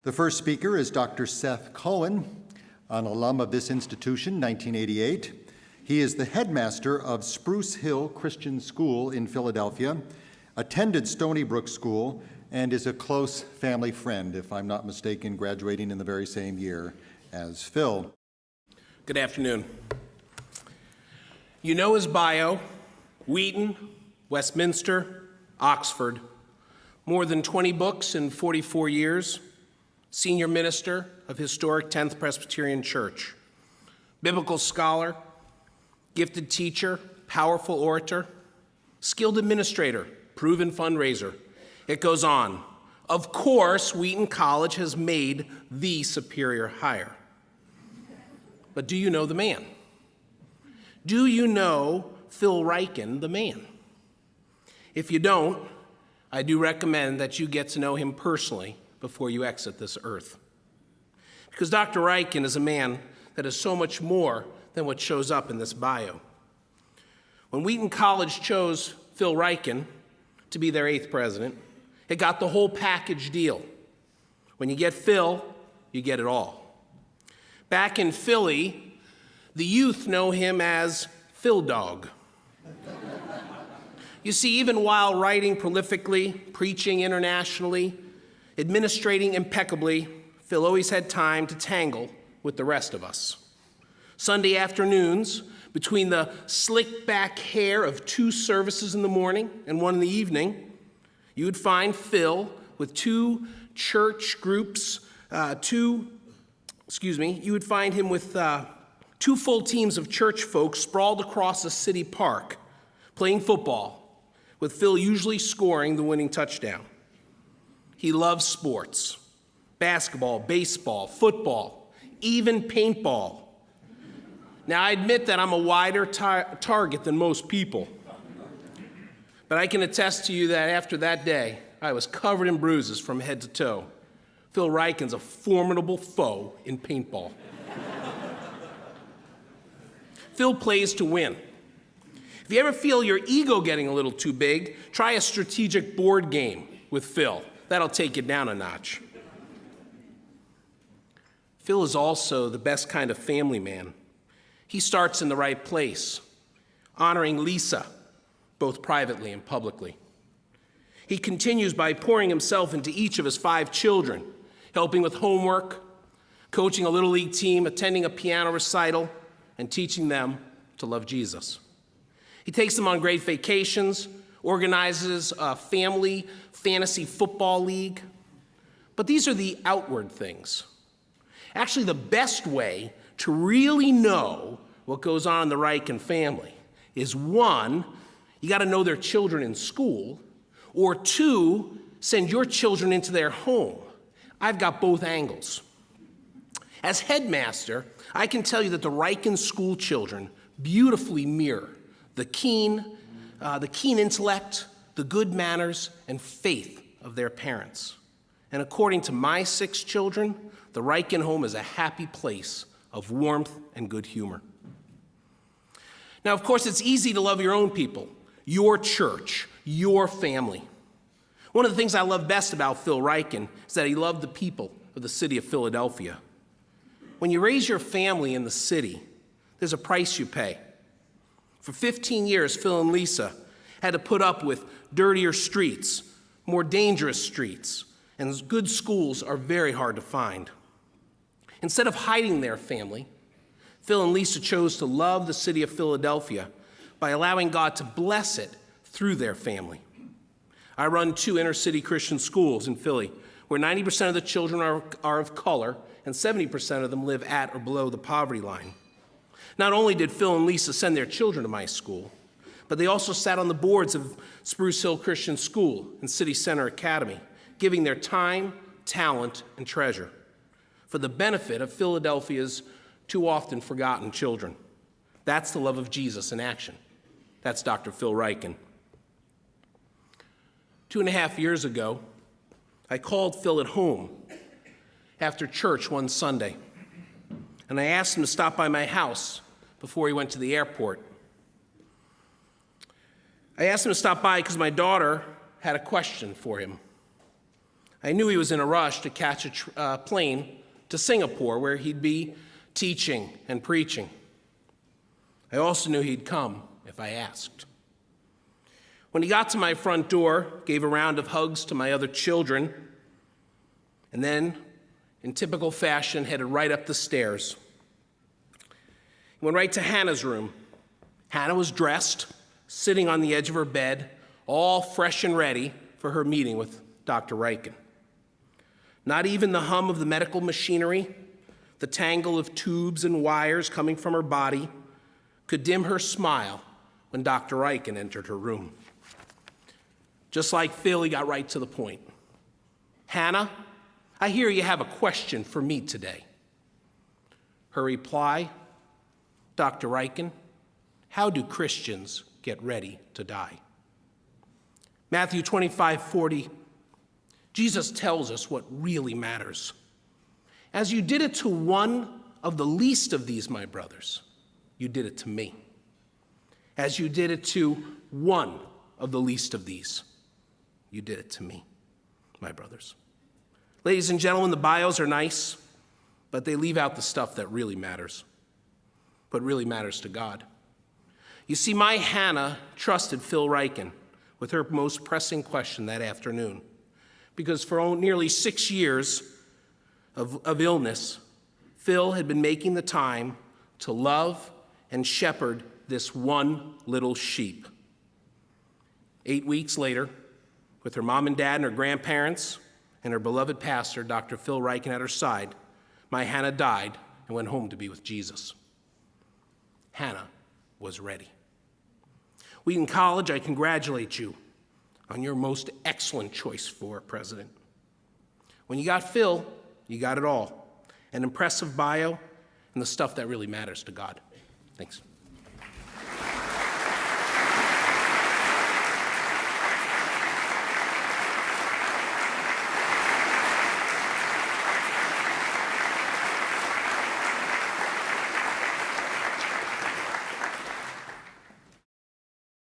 The first speaker is Dr. Seth Cohen, an alum of this institution, 1988. He is the headmaster of Spruce Hill Christian School in Philadelphia, attended Stony Brook School, and is a close family friend, if I'm not mistaken, graduating in the very same year as Phil. Good afternoon. You know his bio: Wheaton, Westminster, Oxford, more than 20 books in 44 years, senior minister of historic 10th Presbyterian Church, biblical scholar, gifted teacher, powerful orator, skilled administrator, proven fundraiser. It goes on. Of course, Wheaton College has made the superior hire. But do you know the man? Do you know Phil Ryken, the man? If you don't, I do recommend that you get to know him personally before you exit this earth. Because Dr. Ryken is a man that is so much more than what shows up in this bio. When Wheaton College chose Phil Ryken to be their 8th president, it got the whole package deal. When you get Phil, you get it all. Back in Philly, the youth know him as Phil Dog. You see, even while writing prolifically, preaching internationally, administrating impeccably, Phil always had time to tangle with the rest of us. Sunday afternoons, between the slick back hair of 2 services in the morning and 1 in the evening, you would find Phil with 2 church groups, you would find him with 2 full teams of church folks sprawled across a city park, playing football, with Phil usually scoring the winning touchdown. He loves sports: basketball, baseball, football, even paintball. Now, I admit that I'm a wider target than most people, but I can attest to you that after that day, I was covered in bruises from head to toe. Phil Ryken's a formidable foe in paintball. Phil plays to win. If you ever feel your ego getting a little too big, try a strategic board game with Phil. That'll take you down a notch. Phil is also the best kind of family man. He starts in the right place, honoring Lisa, both privately and publicly. He continues by pouring himself into each of his 5 children, helping with homework, coaching a Little League team, attending a piano recital, and teaching them to love Jesus. He takes them on great vacations, organizes a family fantasy football league. But these are the outward things. Actually, the best way to really know what goes on in the Ryken family is, 1, you got to know their children in school, or 2, send your children into their home. I've got both angles. As headmaster, I can tell you that the Ryken school children beautifully mirror the keen intellect, the good manners, and faith of their parents. And according to my 6 children, the Ryken home is a happy place of warmth and good humor. Now, of course, it's easy to love your own people, your church, your family. One of the things I love best about Phil Ryken is that he loved the people of the city of Philadelphia. When you raise your family in the city, there's a price you pay. For 15 years, Phil and Lisa had to put up with dirtier streets, more dangerous streets, and good schools are very hard to find. Instead of hiding their family, Phil and Lisa chose to love the city of Philadelphia by allowing God to bless it through their family. I run 2 inner-city Christian schools in Philly, where 90% of the children are of color and 70% of them live at or below the poverty line. Not only did Phil and Lisa send their children to my school, but they also sat on the boards of Spruce Hill Christian School and City Center Academy, giving their time, talent, and treasure for the benefit of Philadelphia's too often forgotten children. That's the love of Jesus in action. That's Dr. Phil Ryken. 2.5 years ago, I called Phil at home after church one Sunday, and I asked him to stop by my house before he went to the airport. I asked him to stop by because my daughter had a question for him. I knew he was in a rush to catch a plane to Singapore, where he'd be teaching and preaching. I also knew he'd come if I asked. When he got to my front door, gave a round of hugs to my other children, and then, in typical fashion, headed right up the stairs. He went right to Hannah's room. Hannah was dressed, sitting on the edge of her bed, all fresh and ready for her meeting with Dr. Ryken. Not even the hum of the medical machinery, the tangle of tubes and wires coming from her body, could dim her smile when Dr. Ryken entered her room. Just like Phil, he got right to the point. "Hannah, I hear you have a question for me today." Her reply, "Dr. Ryken, how do Christians get ready to die?" Matthew 25:40, Jesus tells us what really matters. "As you did it to one of the least of these, my brothers, you did it to me. As you did it to one of the least of these, you did it to me, my brothers." Ladies and gentlemen, the bios are nice, but they leave out the stuff that really matters, what really matters to God. You see, my Hannah trusted Phil Ryken with her most pressing question that afternoon, because for nearly 6 years of illness, Phil had been making the time to love and shepherd this one little sheep. 8 weeks later, with her mom and dad and her grandparents and her beloved pastor, Dr. Phil Ryken, at her side, my Hannah died and went home to be with Jesus. Hannah was ready. Wheaton College, I congratulate you on your most excellent choice for president. When you got Phil, you got it all. An impressive bio and the stuff that really matters to God. Thanks.